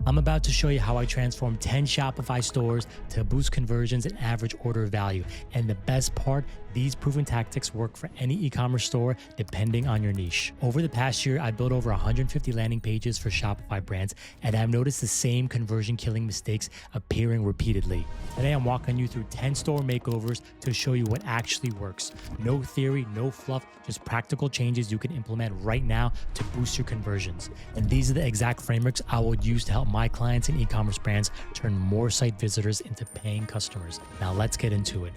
I'm about to show you how I transformed 10 Shopify stores to boost conversions and average order value. And the best part, these proven tactics work for any e-commerce store depending on your niche. Over the past year, I built over 150 landing pages for Shopify brands, and I've noticed the same conversion killing mistakes appearing repeatedly. Today, I'm walking you through 10 store makeovers to show you what actually works. No theory, no fluff, just practical changes you can implement right now to boost your conversions. And these are the exact frameworks I would use to help my clients and e-commerce brands turn more site visitors into paying customers. Now let's get into it.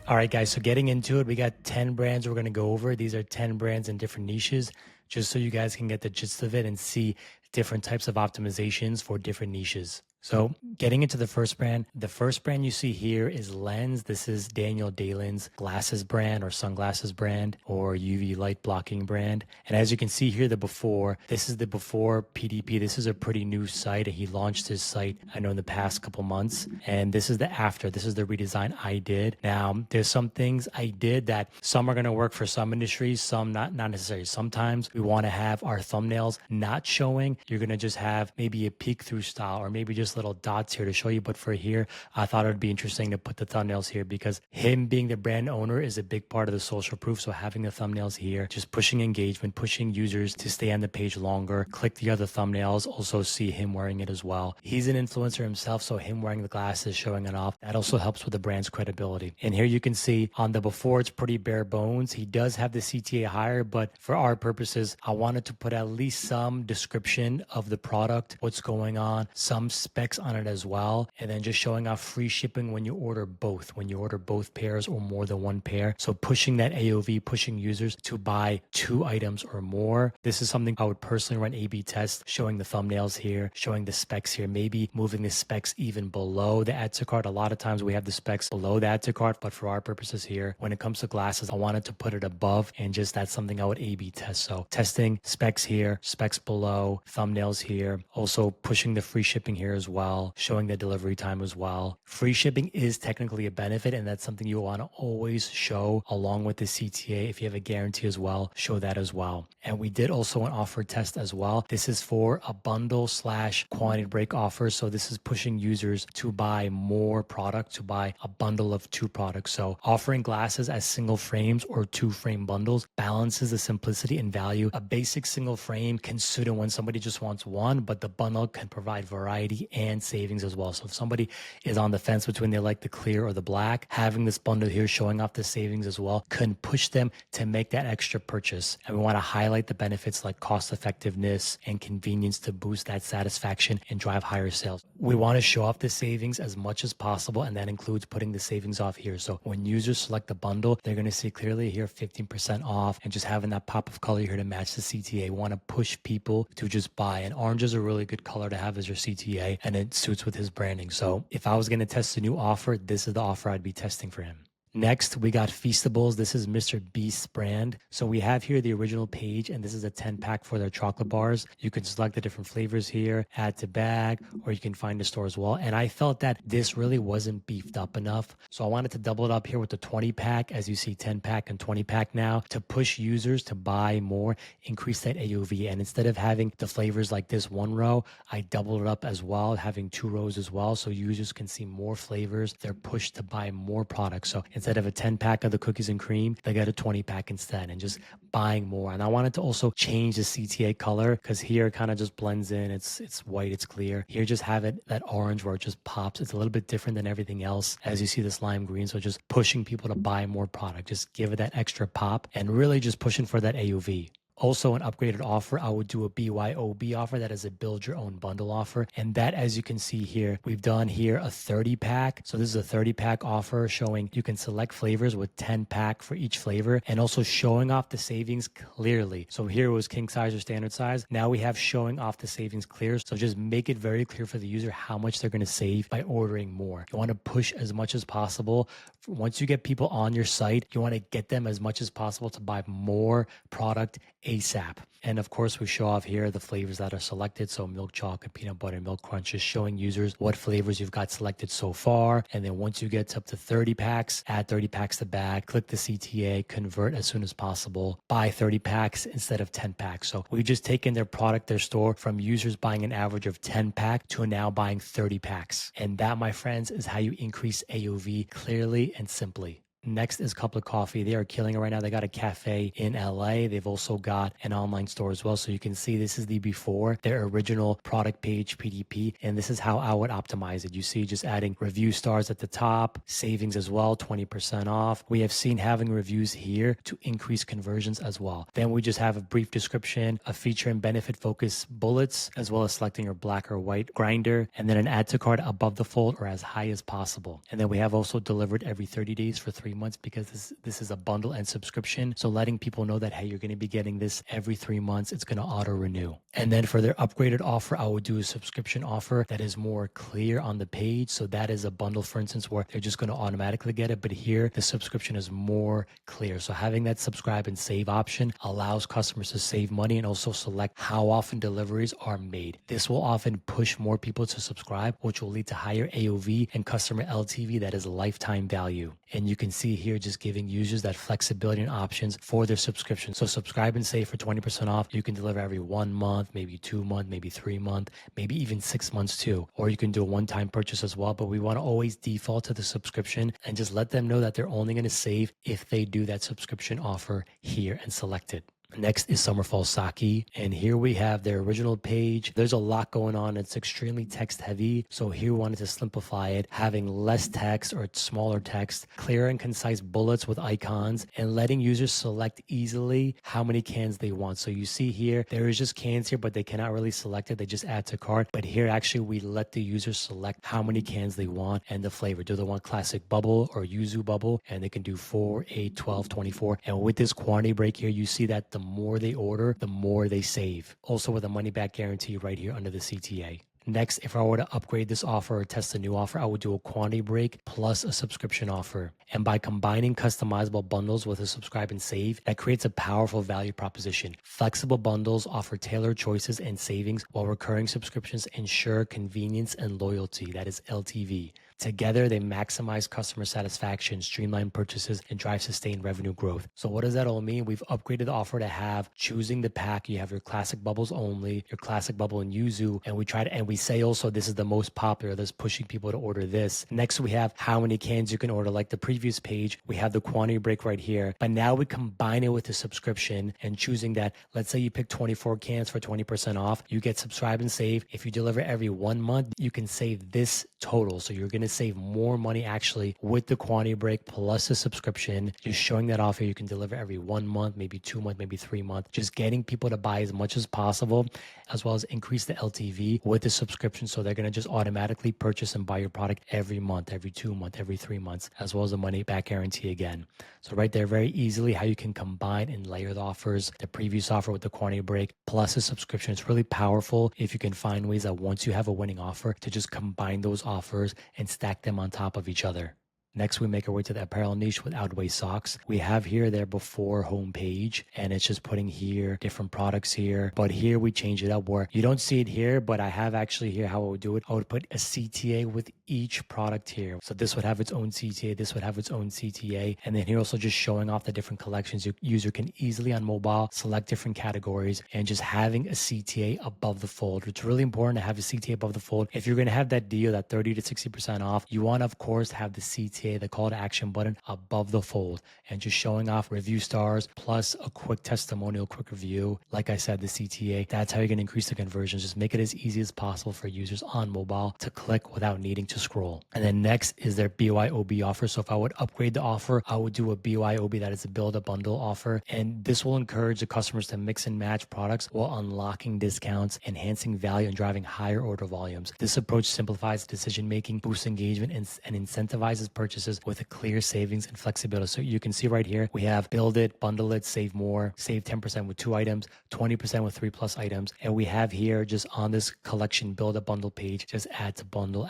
All right, guys, so getting into it, we got 10 brands we're going to go over. These are 10 brands in different niches, just so you guys can get the gist of it and see different types of optimizations for different niches. So getting into the first brand you see here is Lens. This is Daniel Dalen's glasses brand or sunglasses brand or UV light blocking brand. And as you can see here, this is the before PDP. This is a pretty new site. He launched his site, I know, in the past couple months. And this is the after. This is the redesign I did. Now, there's some things I did that some are going to work for some industries, some not necessarily. Sometimes we want to have our thumbnails not showing. You're going to just have maybe a peek through style or maybe just little dots here to show you. But for here, I thought it would be interesting to put the thumbnails here because him being the brand owner is a big part of the social proof. So having the thumbnails here, just pushing engagement, pushing users to stay on the page longer, click the other thumbnails, also see him wearing it as well. He's an influencer himself, so him wearing the glasses, showing it off, that also helps with the brand's credibility. And here you can see on the before, it's pretty bare bones. He does have the CTA higher, but for our purposes, I wanted to put at least some description of the product, what's going on, some specs on it as well, and then just showing off free shipping when you order both pairs or more than one pair. So pushing that AOV, pushing users to buy 2 items or more. This is something I would personally run A/B tests, showing the thumbnails here, showing the specs here, maybe moving the specs even below the add to cart. A lot of times we have the specs below the add to cart, but for our purposes here, when it comes to glasses, I wanted to put it above, and just that's something I would A/B test. So testing specs here, specs below, thumbnails here, also pushing the free shipping here as well, showing the delivery time as well. Free shipping is technically a benefit, and that's something you want to always show along with the CTA. If you have a guarantee as well, show that as well. And we did also an offer test as well. This is for a bundle / quantity break offer. So this is pushing users to buy more product, to buy a bundle of 2 products. So offering glasses as single frames or 2 frame bundles balances the simplicity and value. A basic single frame can suit it when somebody just wants one, but the bundle can provide variety and savings as well. So if somebody is on the fence between they like the clear or the black, having this bundle here showing off the savings as well can push them to make that extra purchase. And we want to highlight the benefits like cost effectiveness and convenience to boost that satisfaction and drive higher sales. We want to show off the savings as much as possible, and that includes putting the savings off here. So when users select the bundle, they're going to see clearly here 15% off, and just having that pop of color here to match the CTA. We want to push people to just buy, and orange is a really good color to have as your CTA, and it suits with his branding. So if I was going to test a new offer, this is the offer I'd be testing for him. Next, we got Feastables. This is Mr. Beast's brand. So we have here the original page, and this is a 10-pack for their chocolate bars. You can select the different flavors here, add to bag, or you can find the store as well. And I felt that this really wasn't beefed up enough. So I wanted to double it up here with the 20-pack, as you see 10-pack and 20-pack now, to push users to buy more, increase that AOV. And instead of having the flavors like this one row, I doubled it up as well, having 2 rows as well. So users can see more flavors. They're pushed to buy more products. So instead of a 10-pack of the cookies and cream, they get a 20-pack instead, and just buying more. And I wanted to also change the CTA color because here it kind of just blends in. It's white, it's clear. Here just have it that orange where it just pops. It's a little bit different than everything else. As you see this lime green, so just pushing people to buy more product. Just give it that extra pop and really just pushing for that AOV. Also, an upgraded offer, I would do a BYOB offer. That is a build your own bundle offer. And that, as you can see here, we've done here a 30-pack. So this is a 30-pack offer showing you can select flavors with 10-pack for each flavor, and also showing off the savings clearly. So here it was king size or standard size. Now we have showing off the savings clear. So just make it very clear for the user how much they're going to save by ordering more. You want to push as much as possible. Once you get people on your site, you want to get them as much as possible to buy more product ASAP. And of course, we show off here the flavors that are selected. So milk chocolate, peanut butter, milk crunch, just showing users what flavors you've got selected so far. And then once you get to up to 30 packs, add 30 packs to bag, click the CTA, convert as soon as possible, buy 30 packs instead of 10 packs. So we've just taken their product, their store, from users buying an average of 10 pack to now buying 30 packs. And that, my friends, is how you increase AOV clearly and simply. Next is Cup of Coffee. They are killing it right now. They got a cafe in LA. They've also got an online store as well. So you can see this is the before, their original product page, PDP. And this is how I would optimize it. You see just adding review stars at the top, savings as well, 20% off. We have seen having reviews here to increase conversions as well. Then we just have a brief description, a feature and benefit focus bullets, as well as selecting your black or white grinder, and then an add to cart above the fold or as high as possible. And then we have also delivered every 30 days for 3 months because this is a bundle and subscription. So letting people know that, hey, you're going to be getting this every 3 months. It's going to auto renew. And then for their upgraded offer, I would do a subscription offer that is more clear on the page. So that is a bundle, for instance, where they're just going to automatically get it. But here, the subscription is more clear. So having that subscribe and save option allows customers to save money and also select how often deliveries are made. This will often push more people to subscribe, which will lead to higher AOV and customer LTV, that is lifetime value. And you can see here just giving users that flexibility and options for their subscription. So subscribe and save for 20% off. You can deliver every 1 month, maybe 2 month, maybe 3 month, maybe even 6 months too. Or you can do a one-time purchase as well. But we want to always default to the subscription and just let them know that they're only going to save if they do that subscription offer here and select it. Next is Summer Fall Sake, and here we have their original page. There's a lot going on. It's extremely text heavy. So here we wanted to simplify it, having less text or smaller text, clear and concise bullets with icons, and letting users select easily how many cans they want. So you see here, there is just cans here, but they cannot really select it. They just add to cart. But here, actually, we let the users select how many cans they want and the flavor. Do they want classic bubble or yuzu bubble? And they can do 4, 8, 12, 24. And with this quantity break here, you see that the more they order, the more they save. Also with a money back guarantee right here under the CTA. Next, if I were to upgrade this offer or test a new offer, I would do a quantity break plus a subscription offer. And by combining customizable bundles with a subscribe and save, that creates a powerful value proposition. Flexible bundles offer tailored choices and savings, while recurring subscriptions ensure convenience and loyalty, that is LTV. Together, they maximize customer satisfaction, streamline purchases, and drive sustained revenue growth. So what does that all mean? We've upgraded the offer to have choosing the pack. You have your classic bubbles only, your classic bubble and yuzu, and we say also this is the most popular. That's pushing people to order this. Next, we have how many cans you can order. Like the previous page, we have the quantity break right here. But now we combine it with the subscription and choosing that. Let's say you pick 24 cans for 20% off. You get subscribe and save. If you deliver every 1 month, you can save this total. So you're going to save more money actually with the quantity break plus the subscription. Just showing that offer, you can deliver every 1 month, maybe 2 months, maybe 3 months. Just getting people to buy as much as possible, as well as increase the LTV with the subscription. So they're going to just automatically purchase and buy your product every month, every 2 months, every 3 months, as well as the money back guarantee again. So right there, very easily how you can combine and layer the offers, the previous offer with the quantity break plus a subscription. It's really powerful if you can find ways that once you have a winning offer to just combine those offers and stack them on top of each other. Next, we make our way to the apparel niche with Outweigh Socks. We have here their before homepage, and it's just putting here different products here. But here we change it up where you don't see it here, but I have actually here how I would do it. I would put a CTA with each product here. So this would have its own CTA, this would have its own CTA. And then here also just showing off the different collections. Your user can easily on mobile select different categories and just having a CTA above the fold. It's really important to have a CTA above the fold. If you're going to have that deal, that 30 to 60% off, you want to, of course, have the CTA, the call to action button above the fold, and just showing off review stars plus a quick testimonial, quick review. Like I said, the CTA, that's how you're going to increase the conversions. Just make it as easy as possible for users on mobile to click without needing to scroll. And then next is their BYOB offer. So if I would upgrade the offer, I would do a BYOB, that is a build a bundle offer. And this will encourage the customers to mix and match products while unlocking discounts, enhancing value, and driving higher order volumes. This approach simplifies decision making, boosts engagement, and incentivizes purchases with a clear savings and flexibility. So you can see right here, we have build it, bundle it, save more, save 10% with 2 items, 20% with 3+ items. And we have here just on this collection build a bundle page, just add to bundle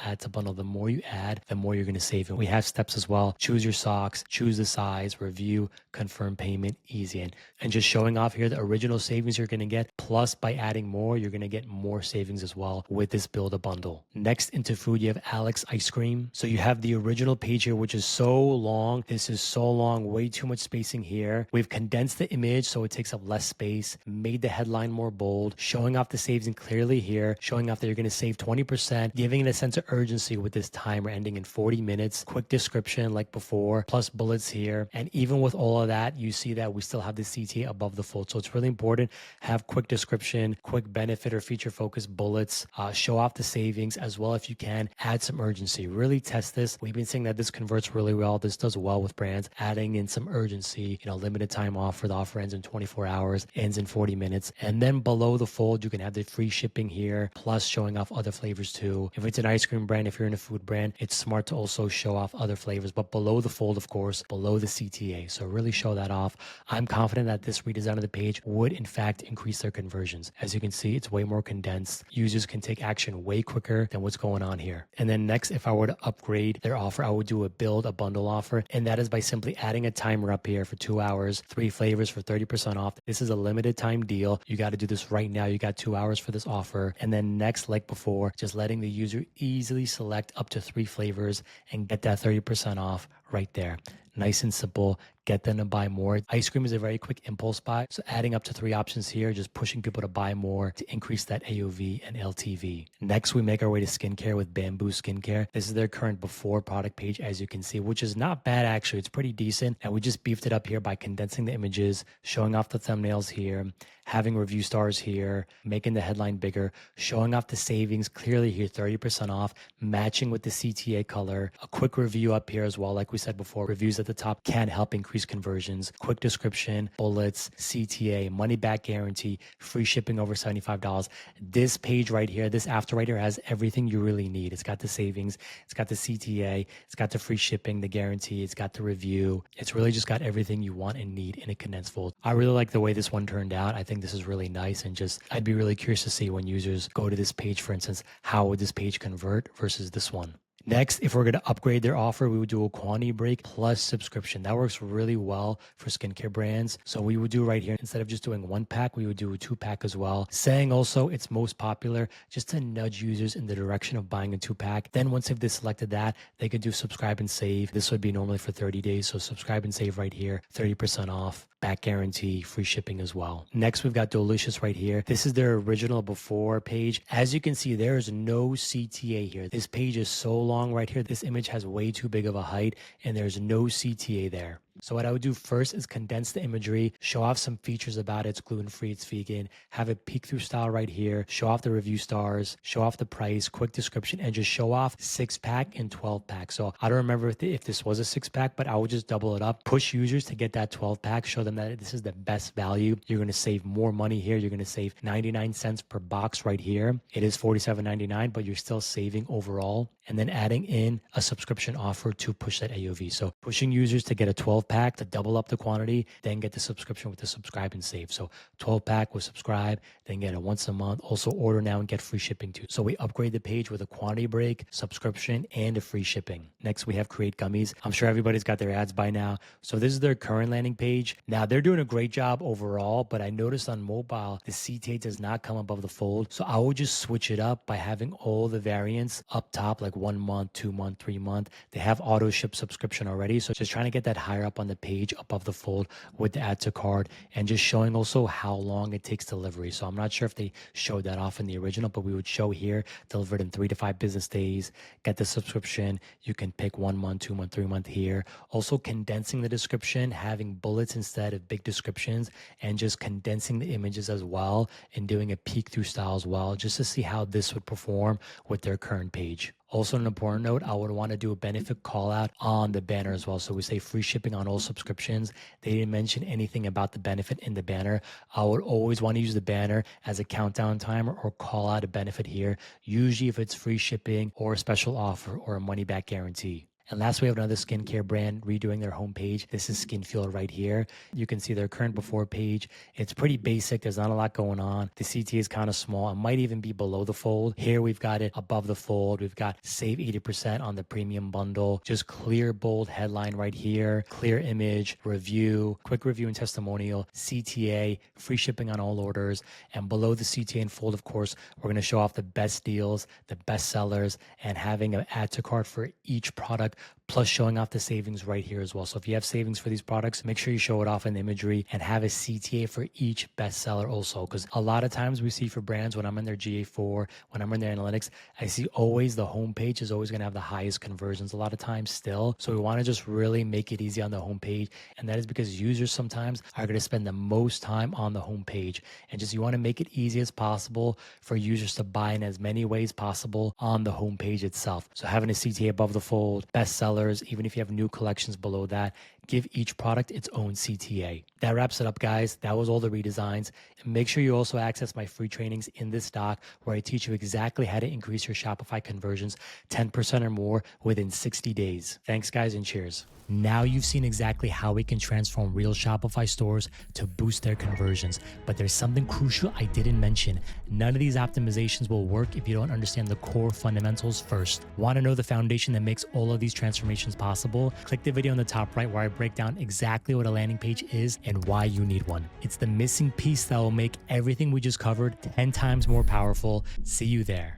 funnel. The more you add, the more you're going to save. And we have steps as well. Choose your socks, choose the size, review, confirm payment, easy. And just showing off here the original savings you're going to get. Plus, by adding more, you're going to get more savings as well with this build a bundle. Next, into food, you have Alex Ice Cream. So you have the original page here, which is so long. This is so long, way too much spacing here. We've condensed the image so it takes up less space, made the headline more bold, showing off the savings clearly here, showing off that you're going to save 20%, giving it a sense of urgency with this timer ending in 40 minutes, quick description like before, plus bullets here. And even with all of that, you see that we still have the CTA above the fold. So it's really important, have quick description, quick benefit or feature focus bullets, show off the savings as well if you can, add some urgency, really test this. We've been seeing that this converts really well. This does well with brands, adding in some urgency, limited time offer. The offer ends in 24 hours, ends in 40 minutes. And then below the fold, you can have the free shipping here, plus showing off other flavors too. If it's an ice cream brand, if you're in a food brand, it's smart to also show off other flavors, but below the fold, of course, below the CTA. So really show that off. I'm confident that this redesign of the page would in fact increase their conversions. As you can see, it's way more condensed. Users can take action way quicker than what's going on here. And then next, if I were to upgrade their offer, I would do a build a bundle offer. And that is by simply adding a timer up here for 2 hours, 3 flavors for 30% off. This is a limited time deal. You got to do this right now. You got 2 hours for this offer. And then next, like before, just letting the user easily select up to 3 flavors and get that 30% off right there. Nice and simple. Get them to buy more. Ice cream is a very quick impulse buy. So adding up to 3 options here, just pushing people to buy more to increase that AOV and LTV. Next, we make our way to skincare with Bamboo Skincare. This is their current before product page, as you can see, which is not bad actually. It's pretty decent. And we just beefed it up here by condensing the images, showing off the thumbnails here, having review stars here, making the headline bigger, showing off the savings clearly here, 30% off, matching with the CTA color, a quick review up here as well. Like we said before, reviews at the top can help increase conversions, quick description, bullets, CTA, money back guarantee, free shipping over $75. This page right here, this after right here has everything you really need. It's got the savings, it's got the CTA, it's got the free shipping, the guarantee, it's got the review. It's really just got everything you want and need in a condensed fold. I really like the way this one turned out. I think this is really nice, and just I'd be really curious to see when users go to this page, for instance, how would this page convert versus this one. Next, if we're going to upgrade their offer, we would do a quantity break plus subscription. That works really well for skincare brands. So we would do right here, instead of just doing 1 pack, we would do a 2 pack as well. Saying also it's most popular just to nudge users in the direction of buying a 2 pack. Then once they've selected that, they could do subscribe and save. This would be normally for 30 days. So subscribe and save right here, 30% off. Back guarantee, free shipping as well. Next, we've got Delicious right here. This is their original before page. As you can see, there is no CTA here. This page is so long right here. This image has way too big of a height, and there's no CTA there. So what I would do first is condense the imagery, show off some features about it. It's gluten-free, it's vegan, have it peek through style right here, show off the review stars, show off the price, quick description, and just show off 6-pack and 12-pack. So I don't remember if this was a 6-pack, but I would just double it up, push users to get that 12-pack, show them that this is the best value. You're going to save more money here. You're going to save 99 cents per box right here. It is $47.99, but you're still saving overall. And then adding in a subscription offer to push that AOV. So pushing users to get a 12-pack to double up the quantity, then get the subscription with the subscribe and save. So 12-pack with subscribe, then get it once a month. Also order now and get free shipping too. So we upgrade the page with a quantity break, subscription, and a free shipping. Next, we have Create Gummies. I'm sure everybody's got their ads by now. So this is their current landing page. Now they're doing a great job overall, but I noticed on mobile, the CTA does not come above the fold. So I would just switch it up by having all the variants up top, like 1 month, 2 month, 3 month. They have auto ship subscription already. So just trying to get that higher up on the page above the fold with the add to cart, and just showing also how long it takes delivery. So I'm not sure if they showed that off in the original, but we would show here delivered in 3 to 5 business days. Get the subscription. You can pick 1 month, 2 month, 3 month here. Also condensing the description, having bullets instead of big descriptions, and just condensing the images as well, and doing a peek through style as well, just to see how this would perform with their current page. Also, an important note, I would want to do a benefit call out on the banner as well. So we say free shipping on all subscriptions. They didn't mention anything about the benefit in the banner. I would always want to use the banner as a countdown timer or call out a benefit here, usually if it's free shipping or a special offer or a money back guarantee. And last, we have another skincare brand redoing their homepage. This is Skin Field right here. You can see their current before page. It's pretty basic. There's not a lot going on. The CTA is kind of small. It might even be below the fold. Here we've got it above the fold. We've got save 80% on the premium bundle. Just clear, bold headline right here. Clear image, review, quick review and testimonial, CTA, free shipping on all orders. And below the CTA and fold, of course, we're going to show off the best deals, the best sellers, and having an add to cart for each product, plus showing off the savings right here as well. So if you have savings for these products, make sure you show it off in the imagery and have a CTA for each bestseller also. Because a lot of times we see for brands, when I'm in their GA4, when I'm in their analytics, I see always the homepage is always going to have the highest conversions a lot of times still. So we want to just really make it easy on the homepage. And that is because users sometimes are going to spend the most time on the homepage. And just you want to make it easy as possible for users to buy in as many ways possible on the homepage itself. So having a CTA above the fold, bestsellers, even if you have new collections below that, give each product its own CTA. That wraps it up, guys. That was all the redesigns. And make sure you also access my free trainings in this doc where I teach you exactly how to increase your Shopify conversions 10% or more within 60 days. Thanks, guys, and cheers. Now you've seen exactly how we can transform real Shopify stores to boost their conversions. But there's something crucial I didn't mention. None of these optimizations will work if you don't understand the core fundamentals first. Want to know the foundation that makes all of these transformations possible? Click the video on the top right where I break down exactly what a landing page is and why you need one. It's the missing piece that will make everything we just covered 10 times more powerful. See you there.